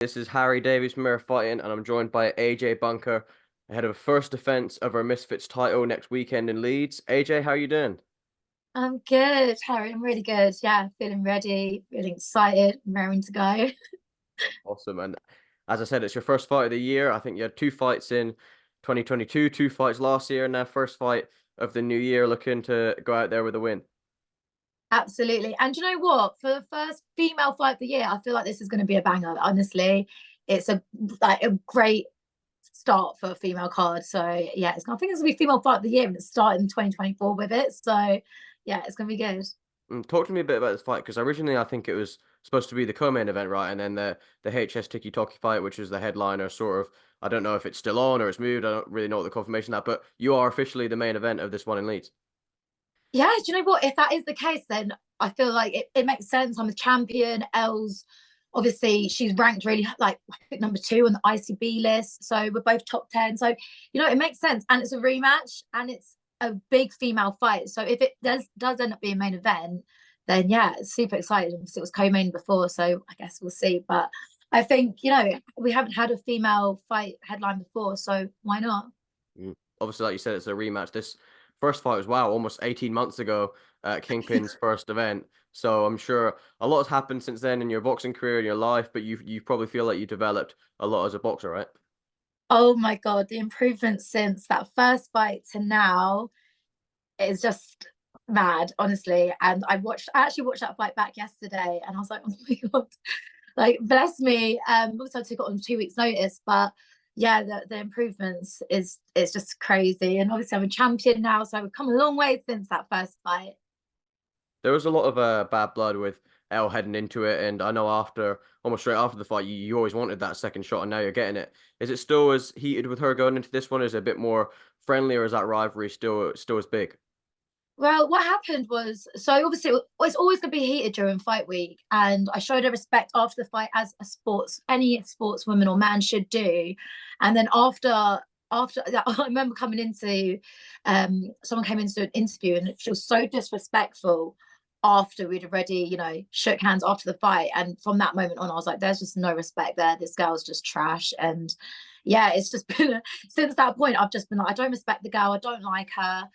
This is Harry Davies from Mirror Fighting, and I'm joined by AJ Bunker ahead of a first defense of our Misfits title next weekend in Leeds. AJ, how are you doing? I'm good, Harry. I'm really good. Yeah, feeling ready, feeling excited, raring to go. Awesome. And as I said, it's your first fight of the year. I think you had two fights in 2022, two fights last year, and now first fight of the new year, looking to go out there with a win. Absolutely. And you know what? For the first female fight of the year, I feel like this is going to be a banger. Honestly, it's a great start for a female card. So yeah, I think it's gonna be female fight of the year, and it's starting 2024 with it. So yeah, it's gonna be good. Talk to me a bit about this fight because originally I think it was supposed to be the co-main event, right? And then the HS Tiki Toki fight, which was the headliner, sort of. I don't know if it's still on or it's moved. I don't really know what the confirmation of that, but you are officially the main event of this one in Leeds. Yeah, do you know what? If that is the case, then I feel like it makes sense. I'm a champion. Elle's obviously she's ranked really like I think number 2 on the ICB list. So we're both top 10. So, it makes sense. And it's a rematch and it's a big female fight. So if it does end up being main event, then yeah, it's super excited. It was co-main before, so I guess we'll see. But I think, we haven't had a female fight headline before, so why not? Obviously, like you said, it's a rematch. This first fight was wow, almost 18 months ago at Kingpin's first event. So I'm sure a lot has happened since then in your boxing career, in your life, but you probably feel like you developed a lot as a boxer, right? Oh my God, the improvement since that first fight to now is just mad, honestly. And I actually watched that fight back yesterday and I was like, oh my God, like bless me. Also I took it on 2 weeks notice, but yeah, the improvements is just crazy. And obviously I'm a champion now, so I've come a long way since that first fight. There was a lot of bad blood with Elle heading into it, and I know after almost straight after the fight, you always wanted that second shot, and now you're getting it. Is it still as heated with her going into this one? Is it a bit more friendly, or is that rivalry still as big? Well, what happened was, so obviously it's always going to be heated during fight week, and I showed her respect after the fight as any sportswoman or man should do, and then after that, I remember coming into, someone came into an interview and she was so disrespectful after we'd already, shook hands after the fight, and from that moment on, I was like, there's just no respect there. This girl's just trash, and yeah, it's just been since that point. I've just been like, I don't respect the girl. I don't like her.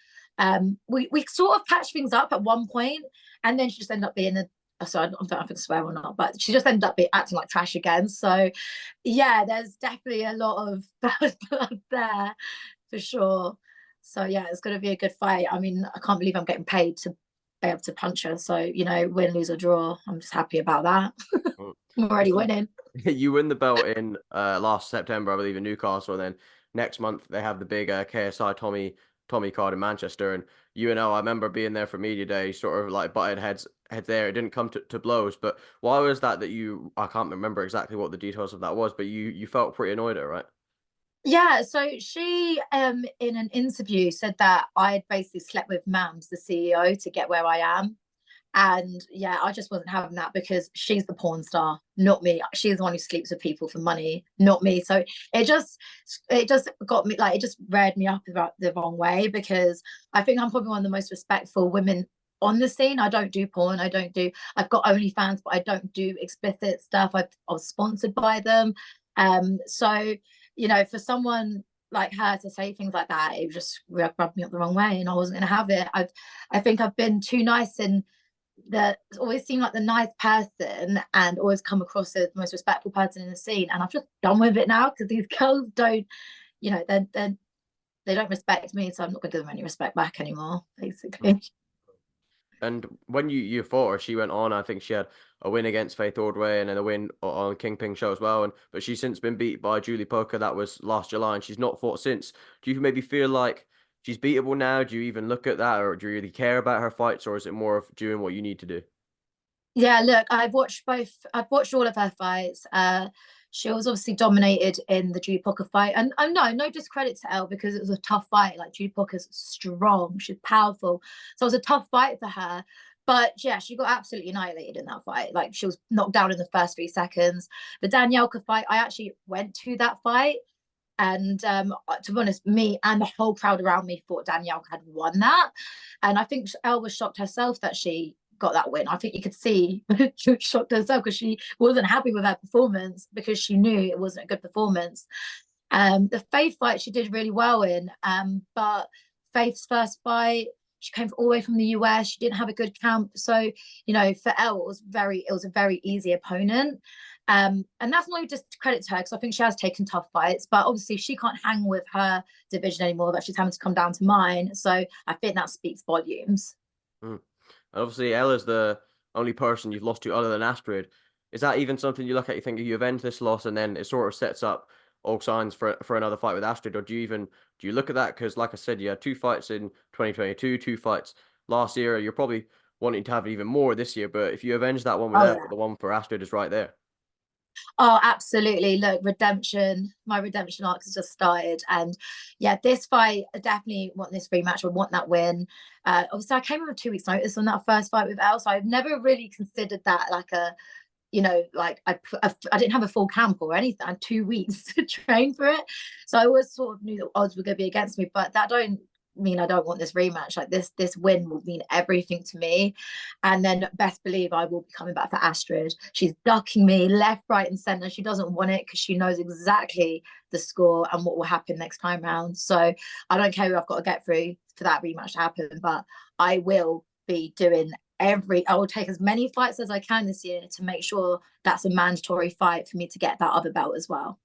We sort of patched things up at one point, and then she just ended up being a sorry, I don't know if I can swear or not, but she just ended up acting like trash again. So, yeah, there's definitely a lot of bad blood there for sure. So, yeah, it's going to be a good fight. I mean, I can't believe I'm getting paid to be able to punch her. So, win, lose, or draw, I'm just happy about that. Mm. I'm already Obviously, winning. you win the belt in last September, I believe, in Newcastle, and then next month they have the big KSI Tommy card in Manchester. And UNL, I remember being there for media day, sort of like butted heads there. It didn't come to blows, but why was that you? I can't remember exactly what the details of that was, but you felt pretty annoyed at it, right? Yeah, so she in an interview said that I'd basically slept with Mams, the CEO, to get where I am. And yeah, I just wasn't having that because she's the porn star, not me. She's the one who sleeps with people for money, not me. So it just it just got me like it just reared me up about the wrong way because I think I'm probably one of the most respectful women on the scene. I don't do porn. I've got OnlyFans, but I don't do explicit stuff. I was sponsored by them. So for someone like her to say things like that, it just rubbed me up the wrong way, and I wasn't going to have it. I think I've been too nice and that always seem like the nice person and always come across as the most respectful person in the scene. And I've just done with it now because these girls don't, they don't respect me, so I'm not going to give them any respect back anymore, basically. And when you fought her, she went on. I think she had a win against Faith Ordway and then a win on Kingpin show as well. And but she's since been beat by Julie Poker. That was last July, and she's not fought since. Do you maybe feel like she's beatable now? Do you even look at that, or do you really care about her fights, or is it more of doing what you need to do? Yeah, look, I've watched all of her fights. She was obviously dominated in the Judy Pocker fight, and no discredit to Elle because it was a tough fight. Like Judy Pocker's strong, she's powerful, so it was a tough fight for her. But yeah, she got absolutely annihilated in that fight. Like she was knocked down in the first 3 seconds. The Danielka fight, I actually went to that fight, and to be honest, me and the whole crowd around me thought Danielle had won that. And I think Elle was shocked herself that she got that win. I think you could see she was shocked herself because she wasn't happy with her performance because she knew it wasn't a good performance. The Faith fight she did really well in, but Faith's first fight, she came all the way from the US. She didn't have a good camp, so for Elle, it was a very easy opponent. And that's not just credit to her because I think she has taken tough fights, but obviously she can't hang with her division anymore. That she's having to come down to mine, so I think that speaks volumes. Mm. And obviously, Ella's the only person you've lost to other than Astrid. Is that even something you look at? You think you avenge this loss, and then it sort of sets up all signs for another fight with Astrid, or do you look at that? Because, like I said, you had two fights in 2022, two fights last year. You're probably wanting to have even more this year. But if you avenge that one with Oh Ella, yeah. the one for Astrid is right there. Oh, absolutely. Look, redemption. My redemption arc has just started. And yeah, this fight, I definitely want this rematch. I want that win. Obviously, I came with 2 weeks' notice on that first fight with Elle. So I've never really considered that like like I didn't have a full camp or anything. I had 2 weeks to train for it. So I always sort of knew the odds were going to be against me. But that don't mean I don't want this rematch. Like this win will mean everything to me. And then best believe I will be coming back for Astrid. She's ducking me left, right, and center. She doesn't want it because she knows exactly the score and what will happen next time round. So I don't care who I've got to get through for that rematch to happen, but I will be doing I will take as many fights as I can this year to make sure that's a mandatory fight for me to get that other belt as well.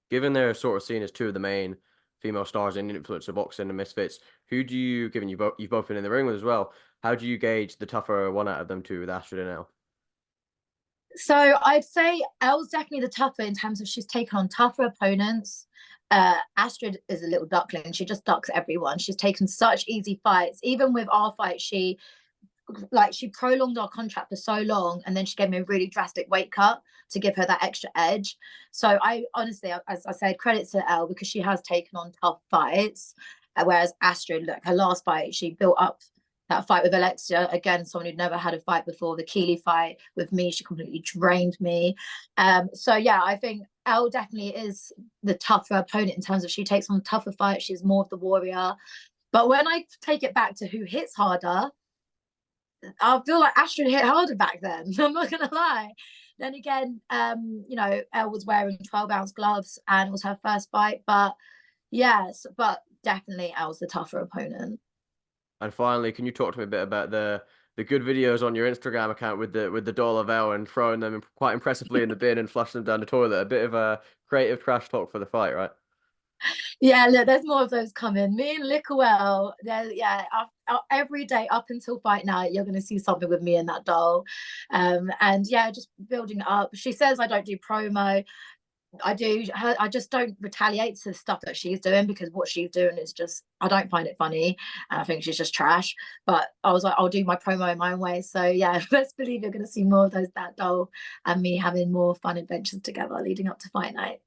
Given they're sort of seen as two of the main female stars in influencer boxing and Misfits, who do you, given you've both been in the ring with as well, how do you gauge the tougher one out of them two with Astrid and Elle? So I'd say Elle's definitely the tougher in terms of she's taken on tougher opponents. Astrid is a little duckling. She just ducks everyone. She's taken such easy fights. Even with our fight, she prolonged our contract for so long, and then she gave me a really drastic weight cut to give her that extra edge. So I honestly, as I said, credit to Elle because she has taken on tough fights. Whereas Astrid, look, her last fight, she built up that fight with Alexia, again, someone who'd never had a fight before. The Keeley fight with me, she completely drained me. So yeah, I think Elle definitely is the tougher opponent in terms of she takes on tougher fights. She's more of the warrior. But when I take it back to who hits harder, I feel like Astrid hit harder back then. I'm not gonna lie. Then again, Elle was wearing 12-ounce gloves and it was her first fight. But yes, but definitely Elle's the tougher opponent. And finally, can you talk to me a bit about the good videos on your Instagram account with the doll of Elle and throwing them quite impressively in the bin and flushing them down the toilet? A bit of a creative trash talk for the fight, right? Yeah, look, there's more of those coming. Me and Lickawell, yeah, every day up until fight night, you're going to see something with me and that doll. And yeah, just building it up. She says I don't do promo. I do. I just don't retaliate to the stuff that she's doing because what she's doing is just, I don't find it funny. And I think she's just trash. But I was like, I'll do my promo in my own way. So yeah, best believe you're going to see more of that doll and me having more fun adventures together leading up to fight night.